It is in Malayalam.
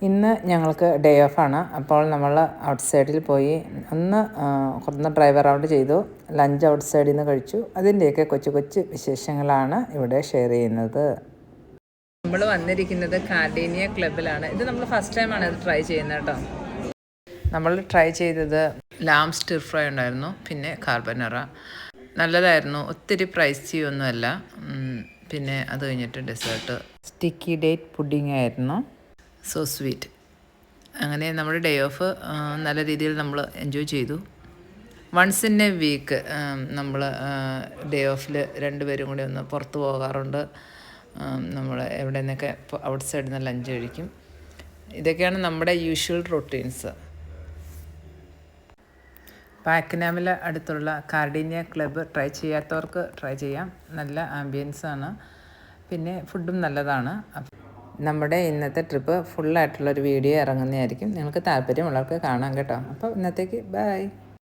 ഇന്ന് ഞങ്ങൾക്ക് ഡേ ഓഫാണ്. അപ്പോൾ നമ്മൾ ഔട്ട് സൈഡിൽ പോയി ഒന്ന് ഡ്രൈവ് അറൗണ്ട് ചെയ്തു. ലഞ്ച് ഔട്ട് സൈഡിൽ നിന്ന് കഴിച്ചു. അതിൻ്റെയൊക്കെ കൊച്ചു കൊച്ചു വിശേഷങ്ങളാണ് ഇവിടെ ഷെയർ ചെയ്യുന്നത്. നമ്മൾ വന്നിരിക്കുന്നത് കാർഡീനിയ ക്ലബ്ബിലാണ്. ഇത് നമ്മൾ ഫസ്റ്റ് ടൈമാണ് ഇത് ട്രൈ ചെയ്യുന്നത് കേട്ടോ. നമ്മൾ ട്രൈ ചെയ്തത് ലാം സ്റ്റിർ ഫ്രൈ ഉണ്ടായിരുന്നു, പിന്നെ കാർബനറ നല്ലതായിരുന്നു. ഒത്തിരി പ്രൈസി ഒന്നുമല്ല. പിന്നെ അത് കഴിഞ്ഞിട്ട് ഡെസേർട്ട് സ്റ്റിക്കി ഡേറ്റ് പുഡിംഗ് ആയിരുന്നു. So sweet. അങ്ങനെ നമ്മുടെ ഡേ ഓഫ് നല്ല രീതിയിൽ നമ്മൾ എൻജോയ് ചെയ്തു. വൺസ് ഇൻ എ വീക്ക് നമ്മൾ ഡേ ഓഫിൽ രണ്ടുപേരും കൂടി ഒന്ന് പുറത്ത് പോകാറുണ്ട്. നമ്മൾ എവിടെ നിന്നൊക്കെ ഔട്ട് സൈഡിൽ നിന്ന് ലഞ്ച് കഴിക്കും. ഇതൊക്കെയാണ് നമ്മുടെ യൂഷ്വൽ റൊട്ടീൻസ്. പാക്കനാമിൽ അടുത്തുള്ള കാർഡീനിയ ക്ലബ്ബ് ട്രൈ ചെയ്യാത്തവർക്ക് ട്രൈ ചെയ്യാം. നല്ല ആംബിയൻസാണ്, പിന്നെ ഫുഡും നല്ലതാണ്. നമ്മുടെ ഇന്നത്തെ ട്രിപ്പ് ഫുള്ളായിട്ടുള്ളൊരു വീഡിയോ ഇറങ്ങുന്നതായിരിക്കും. നിങ്ങൾക്ക് താല്പര്യമുള്ളവർക്ക് കാണാം കേട്ടോ. അപ്പോൾ ഇന്നത്തേക്ക് ബൈ.